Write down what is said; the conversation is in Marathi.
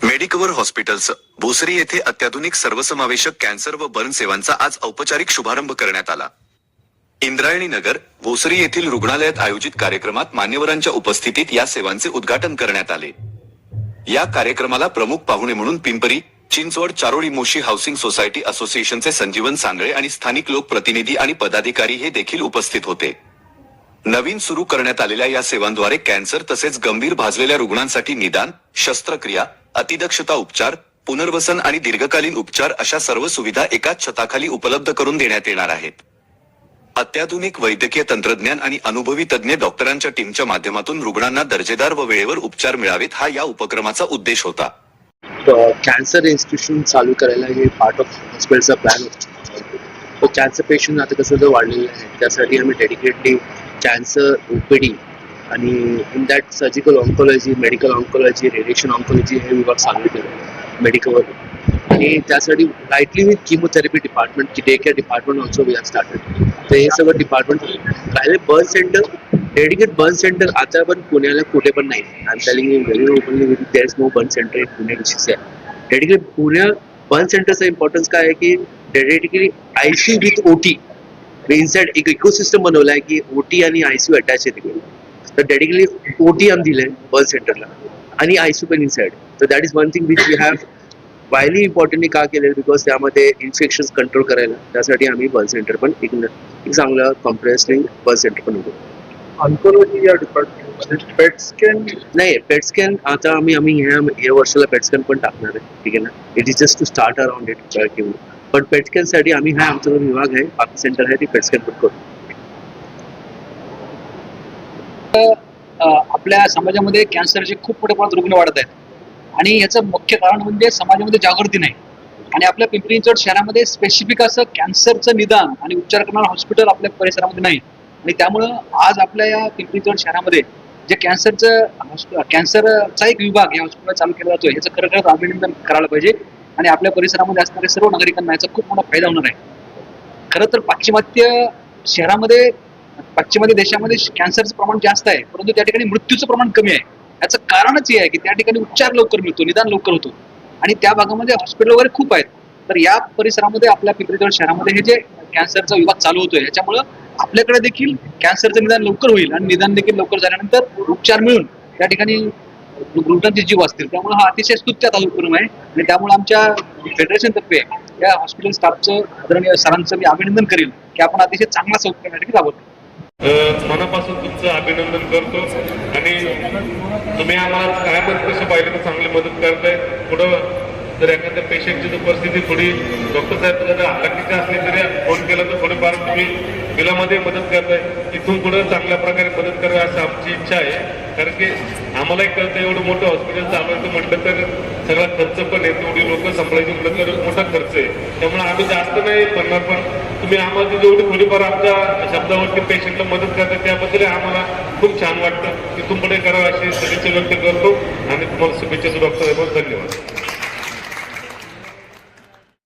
मेडिकवर हॉस्पिटल्स भोसरी येथे अत्याधुनिक सर्वसमावेशक कॅन्सर व बर्न सेवांचा आज औपचारिक शुभारंभ करण्यात आला. इंद्रायणी नगर, भोसरी येथील रुग्णालयात आयोजित कार्यक्रमात मान्यवरांच्या उपस्थितीत या सेवांचे उद्घाटन करण्यात आले. या कार्यक्रमाला प्रमुख पाहुणे म्हणून पिंपरी चिंचवड चारोळी मोशी हाऊसिंग सोसायटी असोसिएशनचे संजीवन सांगळे आणि स्थानिक लोकप्रतिनिधी आणि पदाधिकारी हे देखील उपस्थित होते. नवीन सुरू करण्यात आलेल्या या सेवांद्वारे कॅन्सर तसेच गंभीर भाजलेल्या रुग्णांसाठी निदान, शस्त्रक्रिया, अतिदक्षता उपचार, पुनर्वसन आणि दीर्घकालीन उपचार अशा सर्व सुविधा एकाच छताखाली उपलब्ध करून देण्यात येणार आहेत. अत्याधुनिक वैद्यकीय तंत्रज्ञान आणि अनुभवी तज्ञ डॉक्टरांच्या टीमच्या माध्यमातून रुग्णांना दर्जेदार व वेळेवर उपचार मिळावेत हा या उपक्रमाचा उद्देश होता. कॅन्सर इन्स्टिट्यूशन चालू करायला हे पार्ट ऑफ हॉस्पिटलचा प्लॅन होता. कॅन्सर पेशंट आता कसं वाढलेलं आहे त्यासाठी आम्ही डेडिकेटली कॅन्सर ओपीडी आणि in that surgical oncology, medical oncology, radiation oncology हे विभाग चालू केले मेडिकलवर. आणि त्यासाठी lightly with chemotherapy department, day care department also we have started. तर हे सगळं डिपार्टमेंट राहिले. Burn centre, dedicate burn centre आता पण पुण्याला कुठे पण नाही. I am telling you very openly, there is no burn centre in Pune which is dedicate. Pune burn सेंटरचा इम्पॉर्टन्स काय आहे की dedicatedly ICU with OT inside एक इकोसिस्टम बनवला आहे की ओटी आणि आयसीयू अटॅच आहे तिकडे. तर डेडिकेटली ओटी आम्ही दिलंय बर्न सेंटरला आणि आयसीयू पण इनसाइड. तर that is one thing which we have widely importantly का केलेलं बिकॉज त्यामध्ये इन्फेक्शन कंट्रोल करायला त्यासाठी आम्ही बर्न सेंटर पण एक चांगलं कॉम्प्रेसिंग बर्न सेंटर पण होतो. ऑन्कोलॉजी या डिपार्टमेंटमध्ये पेट स्कॅन नाही, पेट स्कॅन आता आम्ही या वर्षाला पेट स्कॅन पण टाकणार आहे. ठीक आहे ना. It is just to start around it. पण पेट स्कॅन साठी आम्ही आमचा जो विभाग आहे, बाकी सेंटर आहे, ते पेट स्कॅन पण करू. आपल्या समाजामध्ये कॅन्सरचे खूप मोठ्या प्रमाणात रुग्ण वाढत आहेत आणि याचं मुख्य कारण म्हणजे समाजामध्ये जागृती नाही. आणि आपल्या पिंपरी चिंचवड शहरामध्ये स्पेसिफिक असं कॅन्सरचं निदान आणि उपचार करणारं हॉस्पिटल आपल्या परिसरामध्ये नाही. आणि त्यामुळं आज आपल्या या पिंपरी चिंचवड शहरामध्ये जे कॅन्सरचा एक विभाग या हॉस्पिटल चालू केला जातोय याचं खरं अभिनंदन करायला पाहिजे. आणि आपल्या परिसरामध्ये असणाऱ्या सर्व नागरिकांना याचा खूप मोठा फायदा होणार आहे. खरं तर पाश्चिमात्य देशामध्ये कॅन्सरचं प्रमाण जास्त आहे, परंतु त्या ठिकाणी मृत्यूचं प्रमाण कमी आहे. याचं कारणच हे आहे की त्या ठिकाणी उपचार लवकर मिळतो, निदान लवकर होतो आणि त्या भागामध्ये हॉस्पिटल वगैरे खूप आहेत. तर या परिसरामध्ये आपल्या पिंपरी चिंचवड शहरामध्ये हे जे कॅन्सरचा विभाग चालू होतोय याच्यामुळं आपल्याकडे देखील कॅन्सरचं निदान लवकर होईल आणि निदान देखील लवकर झाल्यानंतर उपचार मिळून त्या ठिकाणी रुग्णांचे जीव असतील. त्यामुळे हा अतिशय स्तुत्य उपक्रम आहे आणि त्यामुळे आमच्या फेडरेशनतर्फे या हॉस्पिटल स्टाफचं आदरणीय सरांचं मी अभिनंदन करेल की आपण अतिशय चांगला उपक्रम या ठिकाणी राबवतो. मनापासून तुमचं अभिनंदन करतो आणि तुम्ही आम्हाला काय पण कसं पाहिलं तर चांगली मदत करताय. पुढं जर एखाद्या पेशंटची जर परिस्थिती थोडी डॉक्टर साहेब जर हलाखीची असली तरी फोन केला तर थोडीफार तुम्ही बिलामध्ये मदत करताय. इथून पुढं चांगल्या प्रकारे मदत करावी असं आमची इच्छा आहे. कारण की आम्हालाही कळतं एवढं मोठं हॉस्पिटल चालवायचं म्हटलं तर सगळा खर्च पण आहे, तेवढी लोक सांभाळायची म्हटलं तर मोठा खर्च आहे. त्यामुळे आम्ही जास्त नाही करणार, पण तुम्ही आम्हाला जेवढी थोडीफार आमच्या शब्दावरती पेशंटला मदत करता त्याबद्दल आम्हाला खूप छान वाटतं. इथून पुढे करावं अशी सदिच्छा व्यक्त करतो आणि तुम्हाला शुभेच्छा डॉक्टर साहेब. धन्यवाद.